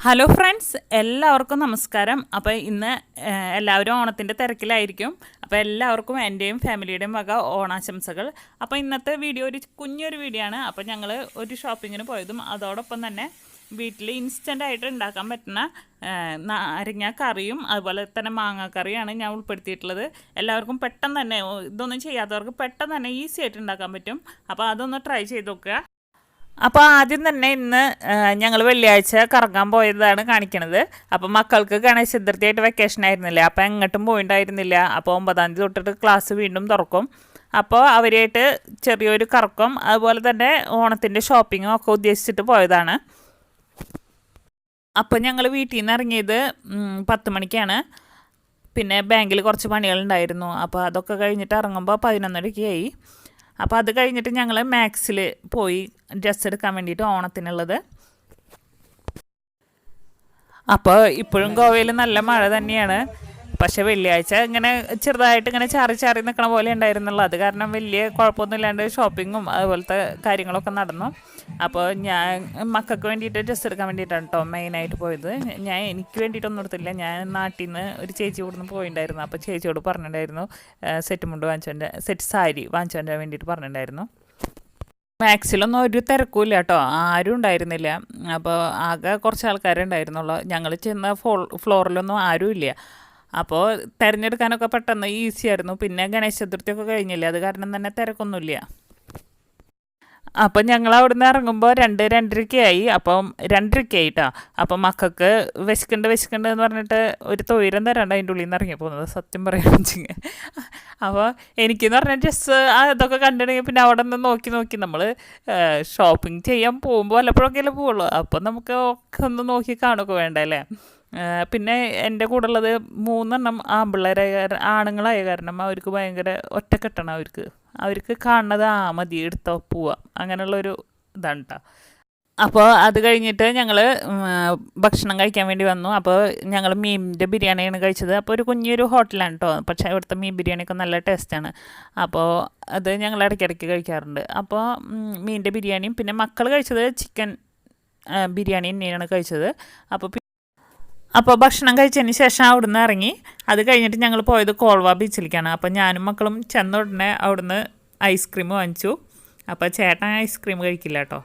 Hello friends, എല്ലാവർക്കും നമസ്കാരം. അപ്പോൾ ഇന്ന് എല്ലാവരും ഓണത്തിൻ്റെ തിരക്കിലായിരിക്കും. അപ്പോൾ എല്ലാവർക്കും എൻ്റെയും ഫാമിലിയുടെയും വക ഓണാശംസകൾ. അപ്പോൾ ഇന്നത്തെ വീഡിയോ കുഞ്ഞൊരു വീഡിയോ ആണ്. അപ്പോൾ ഞങ്ങൾ ഒരു ഷോപ്പിങ്ങിന് പോയതും അതോടൊപ്പം തന്നെ വീട്ടിൽ ഇൻസ്റ്റൻ്റായിട്ട് ഉണ്ടാക്കാൻ പറ്റുന്ന നാരങ്ങ കറിയും അതുപോലെ തന്നെ മാങ്ങ കറിയാണ് ഞാൻ ഉൾപ്പെടുത്തിയിട്ടുള്ളത്. എല്ലാവർക്കും പെട്ടെന്ന് തന്നെ, ഇതൊന്നും ചെയ്യാത്തവർക്ക് പെട്ടെന്ന് തന്നെ ഈസി ആയിട്ട് ഉണ്ടാക്കാൻ പറ്റും. അപ്പോൾ അതൊന്ന് ട്രൈ ചെയ്ത് നോക്കുക. അപ്പോൾ ആദ്യം തന്നെ ഇന്ന് ഞങ്ങൾ വെള്ളിയാഴ്ച കറങ്ങാൻ പോയതാണ് കാണിക്കണത്. അപ്പോൾ മക്കൾക്ക് ഗണേശ ചതുർത്ഥിയായിട്ട് വെക്കേഷൻ ആയിരുന്നില്ല, അപ്പോൾ എങ്ങോട്ടും പോയിണ്ടായിരുന്നില്ല. അപ്പോൾ 9-ാം തീയതി തൊട്ടിട്ട് ക്ലാസ് വീണ്ടും തുറക്കും. അപ്പോൾ അവരായിട്ട് ചെറിയൊരു കറക്കം അതുപോലെ തന്നെ ഓണത്തിൻ്റെ ഷോപ്പിങ്ങും ഒക്കെ ഉദ്ദേശിച്ചിട്ട് പോയതാണ്. അപ്പോൾ ഞങ്ങൾ വീട്ടിൽ നിന്ന് ഇറങ്ങിയത് 10 മണിക്കാണ്. പിന്നെ ബാങ്കിൽ കുറച്ച് പണികളുണ്ടായിരുന്നു. അപ്പോൾ അതൊക്കെ കഴിഞ്ഞിട്ട് ഇറങ്ങുമ്പോൾ 11:30 അപ്പോൾ അത് കഴിഞ്ഞിട്ട് ഞങ്ങൾ മാക്സിൽ പോയി ഡ്രസ്സ് എടുക്കാൻ വേണ്ടിയിട്ട് ഓണത്തിനുള്ളത്. അപ്പോൾ ഇപ്പോഴും ഗോവയിൽ നല്ല മഴ തന്നെയാണ്. പക്ഷേ വെള്ളിയാഴ്ച ഇങ്ങനെ ചെറുതായിട്ട് ഇങ്ങനെ ചാറി ചാറി നിൽക്കണ പോലെ ഉണ്ടായിരുന്നുള്ളൂ. അത് കാരണം വലിയ കുഴപ്പമൊന്നുമില്ലാണ്ട് ഷോപ്പിങ്ങും അതുപോലത്തെ കാര്യങ്ങളൊക്കെ നടന്നു. അപ്പോൾ ഞാൻ മക്കൾക്ക് വേണ്ടിയിട്ട് ഡ്രസ്സ് എടുക്കാൻ വേണ്ടിയിട്ടാണ് കേട്ടോ മെയിനായിട്ട് പോയത്. എനിക്ക് വേണ്ടിയിട്ടൊന്നും എടുത്തില്ല. ഞാൻ നാട്ടിൽ നിന്ന് ഒരു ചേച്ചി ഇവിടുന്ന് പോയിട്ടുണ്ടായിരുന്നു. അപ്പോൾ ചേച്ചിയോട് പറഞ്ഞിട്ടുണ്ടായിരുന്നു സെറ്റ് സാരി വാങ്ങിച്ചോണ്ട് വേണ്ടിയിട്ട് പറഞ്ഞിട്ടുണ്ടായിരുന്നു. മാക്സിലൊന്നും ഒരു തിരക്കുമില്ല കേട്ടോ, ആരും ഉണ്ടായിരുന്നില്ല. അപ്പോൾ ആകെ കുറച്ച് ആൾക്കാരുണ്ടായിരുന്നുള്ളൂ. ഞങ്ങൾ ചെന്ന ഫ്ലോറിലൊന്നും ആരും ഇല്ല. അപ്പോൾ തിരഞ്ഞെടുക്കാനൊക്കെ പെട്ടെന്ന് ഈസി ആയിരുന്നു. പിന്നെ ഗണേശ ചതുർത്ഥിയൊക്കെ കഴിഞ്ഞില്ലേ, അത് കാരണം തന്നെ തിരക്കൊന്നുമില്ല. അപ്പം ഞങ്ങൾ അവിടെ നിന്ന് ഇറങ്ങുമ്പോൾ 2-2:30 അപ്പം 2:30 കേട്ടോ. അപ്പം മക്കൾക്ക് വിശക്കുണ്ട് എന്ന് പറഞ്ഞിട്ട് ഒരു തൊയിരം തരാണ്ട് അതിൻ്റെ ഉള്ളിൽ നിന്ന് ഇറങ്ങി പോകുന്നത്, സത്യം പറയാൻ വെച്ചെങ്കിൽ. അപ്പോൾ എനിക്കെന്ന് പറഞ്ഞാൽ ഡ്രസ്സ് അതൊക്കെ കണ്ടിട്ടുണ്ടെങ്കിൽ പിന്നെ അവിടെ നിന്ന് നോക്കി നമ്മൾ ഷോപ്പിംഗ് ചെയ്യാൻ പോകുമ്പോൾ വല്ലപ്പോഴൊക്കെയല്ലേ പോവുള്ളൂ. അപ്പം നമുക്ക് ഒക്കെ ഒന്ന് നോക്കി കാണുകയൊക്കെ വേണ്ടല്ലേ. പിന്നെ എൻ്റെ കൂടെ ഉള്ളത് 3 ആണുങ്ങളായ കാരണം അവർക്ക് ഭയങ്കര ഒറ്റക്കെട്ടാണ്. അവർക്ക് കാണുന്നത് മതി എടുത്തോ പോവാ, അങ്ങനെയുള്ളൊരു ഇതാണ് കേട്ടോ. അപ്പോൾ അത് കഴിഞ്ഞിട്ട് ഞങ്ങൾ ഭക്ഷണം കഴിക്കാൻ വേണ്ടി വന്നു. അപ്പോൾ ഞങ്ങൾ മീനിൻ്റെ ബിരിയാണിയാണ് കഴിച്ചത്. അപ്പോൾ ഒരു കുഞ്ഞൊരു ഹോട്ടലാണ് കേട്ടോ, പക്ഷേ ഇവിടുത്തെ മീൻ ബിരിയാണിയൊക്കെ നല്ല ടേസ്റ്റാണ്. അപ്പോൾ അത് ഞങ്ങൾ ഇടയ്ക്കിടയ്ക്ക് കഴിക്കാറുണ്ട്. അപ്പോൾ മീനിൻ്റെ ബിരിയാണിയും പിന്നെ മക്കൾ കഴിച്ചത് ചിക്കൻ ബിരിയാണി തന്നെയാണ് കഴിച്ചത്. അപ്പോൾ ഭക്ഷണം കഴിച്ചതിന് ശേഷം അവിടുന്ന് ഇറങ്ങി. അത് കഴിഞ്ഞിട്ട് ഞങ്ങൾ പോയത് കോൾവ ബീച്ചിലേക്കാണ്. അപ്പോൾ ഞാനും മക്കളും ചെന്ന ഉടനെ അവിടുന്ന് ഐസ്ക്രീം വാങ്ങിച്ചു. അപ്പോൾ ചേട്ടൻ ഐസ്ക്രീം കഴിക്കില്ല കേട്ടോ,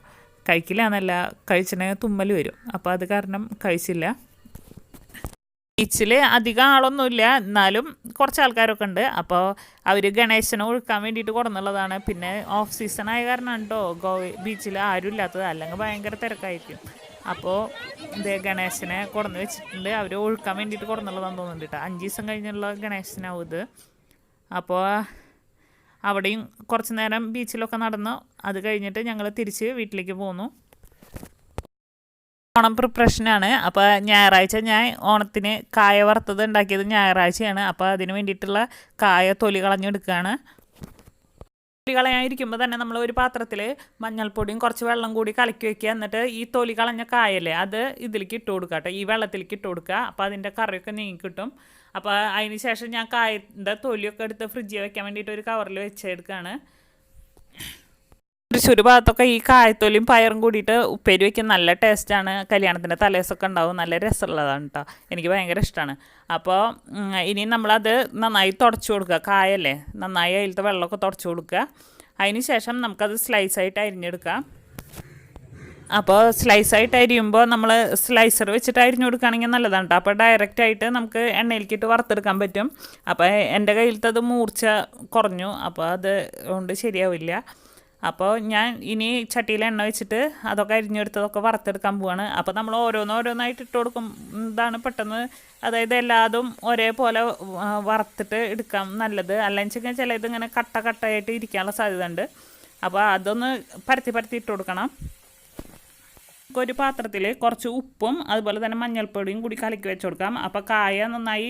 കഴിക്കില്ല എന്നല്ല, കഴിച്ചിട്ടുണ്ടെങ്കിൽ തുമ്മൽ വരും. അപ്പോൾ അത് കാരണം കഴിച്ചില്ല. ബീച്ചിൽ അധികം ആളൊന്നുമില്ല, എന്നാലും കുറച്ച് ആൾക്കാരൊക്കെ ഉണ്ട്. അപ്പോൾ അവർ ഗണേശനെ ഒഴുക്കാൻ വേണ്ടിയിട്ട് കൊടുന്നുള്ളതാണ്. പിന്നെ ഓഫ് സീസൺ ആയ കാരണം കേട്ടോ ബീച്ചിൽ ആരും ഇല്ലാത്തത്, അല്ലെങ്കിൽ ഭയങ്കര തിരക്കായിരിക്കും. അപ്പോൾ ഗണേശനെ കൊടുന്ന് വെച്ചിട്ടുണ്ട്. അവർ ഒഴുക്കാൻ വേണ്ടിയിട്ട് കൊടുന്നുള്ളതാണെന്ന് തോന്നുന്നുണ്ട് കേട്ടോ. 5 ദിവസം കഴിഞ്ഞുള്ള ഗണേശനാവും ഇത്. അപ്പോൾ അവിടെയും കുറച്ച് നേരം ബീച്ചിലൊക്കെ നടന്നു. അത് കഴിഞ്ഞിട്ട് ഞങ്ങൾ തിരിച്ച് വീട്ടിലേക്ക് പോന്നു. ഓണം പ്രിപ്പറേഷനാണ്. അപ്പോൾ ഞായറാഴ്ച ഞാൻ ഓണത്തിന് കായ വറുത്തത് ഉണ്ടാക്കിയത് ഞായറാഴ്ചയാണ്. അപ്പോൾ അതിന് വേണ്ടിയിട്ടുള്ള കായ തൊലി കളഞ്ഞെടുക്കുകയാണ്. തൊലി കളയാനിരിക്കുമ്പോൾ തന്നെ നമ്മൾ ഒരു പാത്രത്തിൽ മഞ്ഞൾപ്പൊടിയും കുറച്ച് വെള്ളം കൂടി കലക്കി വയ്ക്കുക. എന്നിട്ട് ഈ തൊലി കളഞ്ഞ കായല്ലേ അത് ഇതിലേക്ക് ഇട്ട് കൊടുക്കുക കേട്ടോ, ഈ വെള്ളത്തിലേക്ക് ഇട്ട് കൊടുക്കുക. അപ്പോൾ അതിൻ്റെ കറിയൊക്കെ നീങ്ങി കിട്ടും. അപ്പോൾ അതിന് ശേഷം ഞാൻ കായൻ്റെ തൊലിയൊക്കെ എടുത്ത് ഫ്രിഡ്ജിൽ വെക്കാൻ വേണ്ടിയിട്ട് ഒരു കവറിൽ വെച്ചെടുക്കുകയാണ്. തൃശ്ശൂർ ഭാഗത്തൊക്കെ ഈ കായത്തൊലിയും പയറും കൂടിയിട്ട് ഉപ്പേരി വയ്ക്കാൻ നല്ല ടേസ്റ്റാണ്. കല്യാണത്തിൻ്റെ തലേസൊക്കെ ഉണ്ടാവും, നല്ല രസമുള്ളതാണ് കേട്ടോ, എനിക്ക് ഭയങ്കര ഇഷ്ടമാണ്. അപ്പോൾ ഇനി നമ്മളത് നന്നായി തുടച്ചു കൊടുക്കുക. കായല്ലേ, നന്നായി അതിലത്തെ വെള്ളമൊക്കെ തുടച്ചു കൊടുക്കുക. അതിന് ശേഷം നമുക്കത് സ്ലൈസായിട്ട് അരിഞ്ഞെടുക്കാം. അപ്പോൾ സ്ലൈസായിട്ട് അരിയുമ്പോൾ നമ്മൾ സ്ലൈസർ വെച്ചിട്ട് അരിഞ്ഞു കൊടുക്കുകയാണെങ്കിൽ നല്ലതാണ് കേട്ടോ. അപ്പോൾ ഡയറക്റ്റായിട്ട് നമുക്ക് എണ്ണയിലേക്കിട്ട് വറുത്തെടുക്കാൻ പറ്റും. അപ്പോൾ എൻ്റെ കയ്യിലത്തത് മൂർച്ച കുറഞ്ഞു, അപ്പോൾ അത് കൊണ്ട് ശരിയാവില്ല. അപ്പോൾ ഞാൻ ഇനി ചട്ടിയിൽ എണ്ണ വെച്ചിട്ട് അതൊക്കെ അരിഞ്ഞെടുത്തതൊക്കെ വറുത്തെടുക്കാൻ പോവാണ്. അപ്പോൾ നമ്മൾ ഓരോന്നായിട്ട് ഇട്ട് കൊടുക്കും, ഇതാണ് പെട്ടെന്ന്, അതായത് എല്ലാതും ഒരേപോലെ വറുത്തിട്ട് എടുക്കാം നല്ലത്. അല്ലെങ്കിൽ വെച്ചാൽ ചിലത് ഇങ്ങനെ കട്ടയായിട്ട് ഇരിക്കാനുള്ള സാധ്യത ഉണ്ട്. അപ്പോൾ അതൊന്ന് പരത്തി ഇട്ട് കൊടുക്കണം. ഒരു പാത്രത്തിൽ കുറച്ച് ഉപ്പും അതുപോലെ തന്നെ മഞ്ഞൾപ്പൊടിയും കൂടി കലക്കി വെച്ച് കൊടുക്കാം. അപ്പോൾ കായ നന്നായി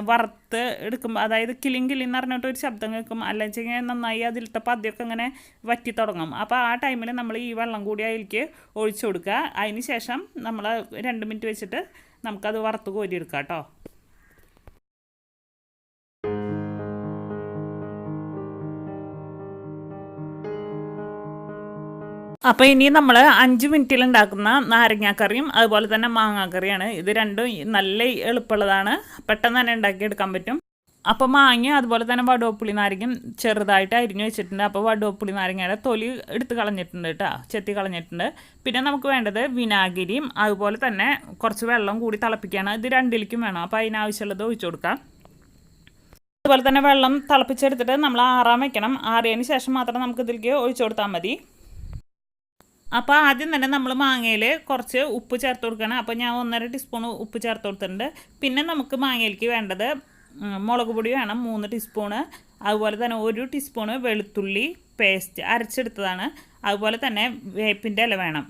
വറുത്ത് എടുക്കുമ്പോൾ, അതായത് കിളിന്ന് പറഞ്ഞിട്ട് ഒരു ശബ്ദം കേൾക്കും, അല്ലെങ്കിൽ നന്നായി അതിലത്തെ പതിയൊക്കെ ഇങ്ങനെ വറ്റി തുടങ്ങും. അപ്പോൾ ആ ടൈമിൽ നമ്മൾ ഈ വെള്ളം കൂടി അതിലേക്ക് ഒഴിച്ചു കൊടുക്കുക. അതിന് ശേഷം നമ്മൾ 2 മിനിറ്റ് വെച്ചിട്ട് നമുക്കത് വറുത്ത് കോരിയെടുക്കാം കേട്ടോ. അപ്പോൾ ഇനി നമ്മൾ 5 മിനിറ്റിൽ ഉണ്ടാക്കുന്ന നാരങ്ങാക്കറിയും അതുപോലെ തന്നെ മാങ്ങാക്കറിയാണ്. ഇത് രണ്ടും നല്ല എളുപ്പമുള്ളതാണ്, പെട്ടെന്ന് തന്നെ ഉണ്ടാക്കിയെടുക്കാൻ പറ്റും. അപ്പോൾ മാങ്ങ അതുപോലെ തന്നെ വടുവപ്പുളി നാരങ്ങയും ചെറുതായിട്ട് അരിഞ്ഞു വെച്ചിട്ടുണ്ട്. അപ്പോൾ വടുവപ്പുളി നാരങ്ങയുടെ തൊലി എടുത്ത് കളഞ്ഞിട്ടുണ്ട് കേട്ടോ, ചെത്തി കളഞ്ഞിട്ടുണ്ട്. പിന്നെ നമുക്ക് വേണ്ടത് വിനാഗിരിയും അതുപോലെ തന്നെ കുറച്ച് വെള്ളം കൂടി തിളപ്പിക്കുകയാണ്. ഇത് രണ്ടിലേക്കും വേണം, അപ്പോൾ അതിനാവശ്യമുള്ളത് ഒഴിച്ചു കൊടുക്കാം. അതുപോലെ തന്നെ വെള്ളം തിളപ്പിച്ചെടുത്തിട്ട് നമ്മൾ ആറാൻ വെക്കണം. ആറിയതിന് ശേഷം മാത്രം നമുക്ക് ഇതിലേക്ക് ഒഴിച്ചു കൊടുത്താൽ മതി. അപ്പോൾ ആദ്യം തന്നെ നമ്മൾ മാങ്ങയിൽ കുറച്ച് ഉപ്പ് ചേർത്ത് കൊടുക്കണം. അപ്പോൾ ഞാൻ 1.5 ടീസ്പൂൺ ഉപ്പ് ചേർത്ത് കൊടുത്തിട്ടുണ്ട്. പിന്നെ നമുക്ക് മാങ്ങയിലേക്ക് വേണ്ടത് മുളക് പൊടി വേണം 3 ടീസ്പൂണ്. അതുപോലെ തന്നെ 1 ടീസ്പൂണ് വെളുത്തുള്ളി പേസ്റ്റ് അരച്ചെടുത്തതാണ്. അതുപോലെ തന്നെ വേപ്പിൻ്റെ ഇല വേണം.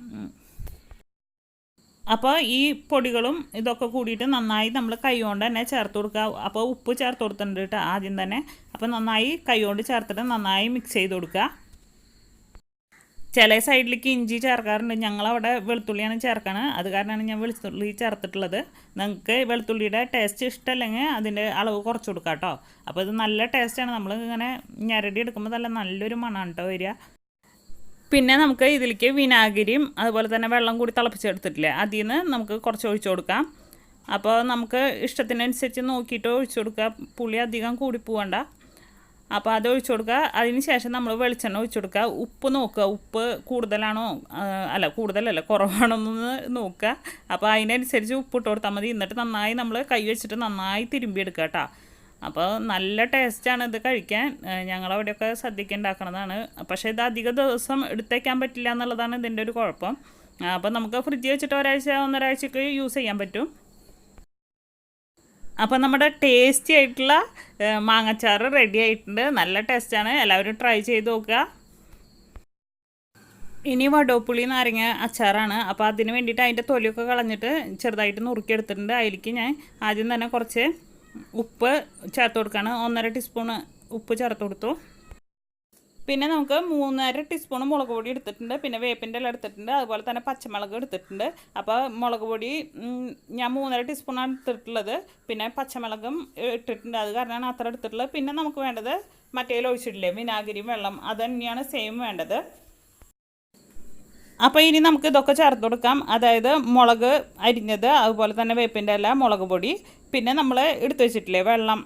അപ്പോൾ ഈ പൊടികളും ഇതൊക്കെ കൂടിയിട്ട് നന്നായി നമ്മൾ കൈ കൊണ്ട് തന്നെ ചേർത്ത് കൊടുക്കുക. അപ്പോൾ ഉപ്പ് ചേർത്ത് കൊടുത്തിട്ടുണ്ട് കേട്ടോ ആദ്യം തന്നെ. അപ്പോൾ നന്നായി കൈ കൊണ്ട് ചേർത്തിട്ട് നന്നായി മിക്സ് ചെയ്ത് കൊടുക്കുക. ചില സൈഡിലേക്ക് ഇഞ്ചി ചേർക്കാറുണ്ട്, ഞങ്ങളവിടെ വെളുത്തുള്ളിയാണ് ചേർക്കുന്നത്. അത് കാരണമാണ് ഞാൻ വെളുത്തുള്ളി ചേർത്തിട്ടുള്ളത്. നിങ്ങൾക്ക് വെളുത്തുള്ളിയുടെ ടേസ്റ്റ് ഇഷ്ടമല്ലെങ്കിൽ അതിൻ്റെ അളവ് കുറച്ച് കൊടുക്കാം കേട്ടോ. അപ്പോൾ ഇത് നല്ല ടേസ്റ്റാണ്, നമ്മൾ ഇങ്ങനെ ഞരടി എടുക്കുമ്പോൾ നല്ലൊരു മണമാണ് കേട്ടോ വരിക. പിന്നെ നമുക്ക് ഇതിലേക്ക് വിനാഗിരിയും അതുപോലെ തന്നെ വെള്ളം കൂടി തിളപ്പിച്ചെടുത്തിട്ടില്ലേ, അതിൽ നിന്ന് നമുക്ക് കുറച്ച് ഒഴിച്ചു കൊടുക്കാം. അപ്പോൾ നമുക്ക് ഇഷ്ടത്തിനനുസരിച്ച് നോക്കിയിട്ട് ഒഴിച്ചു കൊടുക്കുക, പുളി അധികം കൂടി പോകണ്ട. അപ്പോൾ അത് ഒഴിച്ചു കൊടുക്കുക. അതിന് ശേഷം നമ്മൾ വെളിച്ചെണ്ണ ഒഴിച്ചു കൊടുക്കുക. ഉപ്പ് നോക്കുക, ഉപ്പ് കൂടുതലാണോ കൂടുതലല്ല കുറവാണോ എന്ന് നോക്കുക. അപ്പോൾ അതിനനുസരിച്ച് ഉപ്പ് ഇട്ട് കൊടുത്താൽ മതി. എന്നിട്ട് നന്നായി നമ്മൾ കൈ വെച്ചിട്ട് നന്നായി തിരുമ്പിയെടുക്കുക കേട്ടോ. അപ്പോൾ നല്ല ടേസ്റ്റാണ് ഇത് കഴിക്കാൻ. ഞങ്ങളവിടെയൊക്കെ സദ്യക്ക് ഉണ്ടാക്കണതാണ്. പക്ഷേ ഇത് അധിക ദിവസം എടുത്തേക്കാൻ പറ്റില്ല എന്നുള്ളതാണ് ഇതിൻ്റെ ഒരു കുഴപ്പം. അപ്പോൾ നമുക്ക് ഫ്രിഡ്ജിൽ വെച്ചിട്ട് ഒന്നരാഴ്ചയ്ക്ക് യൂസ് ചെയ്യാൻ പറ്റും. അപ്പോൾ നമ്മുടെ ടേസ്റ്റി ആയിട്ടുള്ള മാങ്ങച്ചാറ് റെഡി ആയിട്ടുണ്ട്. നല്ല ടേസ്റ്റാണ്, എല്ലാവരും ട്രൈ ചെയ്ത് നോക്കുക. ഇനി വടുവപ്പുളി നാരങ്ങ അച്ചാറാണ്. അപ്പോൾ അതിന് വേണ്ടിയിട്ട് അതിൻ്റെ തൊലിയൊക്കെ കളഞ്ഞിട്ട് ചെറുതായിട്ട് നുറുക്കിയെടുത്തിട്ടുണ്ട്. അതിലേക്ക് ഞാൻ ആദ്യം തന്നെ കുറച്ച് ഉപ്പ് ചേർത്ത് കൊടുക്കുകയാണ്. 1.5 ടീസ്പൂണ് ഉപ്പ് ചേർത്ത് കൊടുത്തു. പിന്നെ നമുക്ക് 3.5 ടീസ്പൂൺ മുളക് പൊടി എടുത്തിട്ടുണ്ട്. പിന്നെ വേപ്പിൻ്റെ ഇല എടുത്തിട്ടുണ്ട്. അതുപോലെ തന്നെ പച്ചമുളക് എടുത്തിട്ടുണ്ട്. അപ്പോൾ മുളക് പൊടി ഞാൻ 3.5 ടീസ്പൂണാണ് എടുത്തിട്ടുള്ളത്. പിന്നെ പച്ചമുളകും ഇട്ടിട്ടുണ്ട്, അത് കാരണമാണ് അത്ര എടുത്തിട്ടുള്ളത്. പിന്നെ നമുക്ക് വേണ്ടത് മറ്റേതിൽ ഒഴിച്ചിട്ടില്ലേ വിനാഗിരിയും വെള്ളം, അത് തന്നെയാണ് സെയിം വേണ്ടത്. അപ്പോൾ ഇനി നമുക്ക് ഇതൊക്കെ ചേർത്ത് കൊടുക്കാം. അതായത് മുളക് അരിഞ്ഞത്, അതുപോലെ തന്നെ വേപ്പിൻ്റെ ഇല, മുളക് പൊടി, പിന്നെ നമ്മൾ എടുത്തു വെച്ചിട്ടില്ലേ വെള്ളം,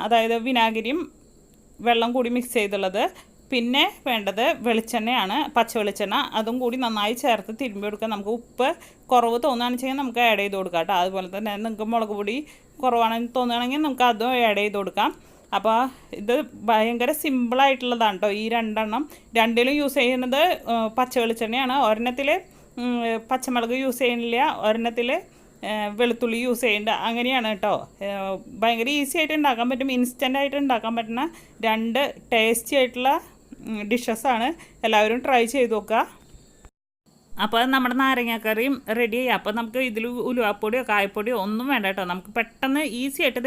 അതായത് വിനാഗിരിയും വെള്ളം കൂടി മിക്സ് ചെയ്തുള്ളത്. പിന്നെ വേണ്ടത് വെളിച്ചെണ്ണയാണ്, പച്ച വെളിച്ചെണ്ണ, അതും കൂടി നന്നായി ചേർത്ത് തിരുമ്പി കൊടുക്കുക. നമുക്ക് ഉപ്പ് കുറവ് തോന്നുകയാണെന്ന് വെച്ചാൽ നമുക്ക് ആഡ് ചെയ്ത് കൊടുക്കാം കേട്ടോ. അതുപോലെ തന്നെ നിങ്ങൾക്ക് മുളക് പൊടി കുറവാണെന്ന് തോന്നുകയാണെങ്കിൽ നമുക്ക് അതും ആഡ് ചെയ്ത് കൊടുക്കാം. അപ്പോൾ ഇത് ഭയങ്കര സിമ്പിളായിട്ടുള്ളതാണ് കേട്ടോ. ഈ രണ്ടിലും യൂസ് ചെയ്യുന്നത് പച്ച വെളിച്ചെണ്ണയാണ്. ഒരെണ്ണത്തിൽ പച്ചമുളക് യൂസ് ചെയ്യുന്നില്ല, ഒരെണ്ണത്തിൽ വെളുത്തുള്ളി യൂസ് ചെയ്യേണ്ട, അങ്ങനെയാണ് കേട്ടോ. ഭയങ്കര ഈസി ആയിട്ട് ഉണ്ടാക്കാൻ പറ്റും, ഇൻസ്റ്റൻ്റ് ആയിട്ട് ഉണ്ടാക്കാൻ പറ്റുന്ന 2 ടേസ്റ്റി ആയിട്ടുള്ള ഡിഷസാണ്. എല്ലാവരും ട്രൈ ചെയ്ത് നോക്കുക. അപ്പോൾ നമ്മുടെ നാരങ്ങാക്കറിയും റെഡി ആയി. അപ്പോൾ നമുക്ക് ഇതിൽ ഉലുവാപ്പൊടിയോ കായപ്പൊടിയോ ഒന്നും വേണ്ട കേട്ടോ. നമുക്ക് പെട്ടെന്ന് ഈസി ആയിട്ട്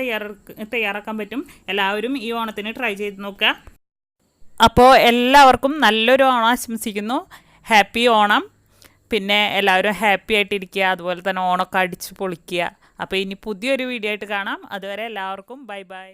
തയ്യാറാക്കാൻ പറ്റും. എല്ലാവരും ഈ ഓണത്തിന് ട്രൈ ചെയ്ത് നോക്കുക. അപ്പോൾ എല്ലാവർക്കും നല്ലൊരു ഓണം ആശംസിക്കുന്നു. ഹാപ്പി ഓണം. പിന്നെ എല്ലാവരും ഹാപ്പി ആയിട്ടിരിക്കുക, അതുപോലെ തന്നെ ഓണമൊക്കെ അടിച്ച് പൊളിക്കുക. അപ്പോൾ ഇനി പുതിയൊരു വീഡിയോ ആയിട്ട് കാണാം. അതുവരെ എല്ലാവർക്കും ബൈ ബൈ.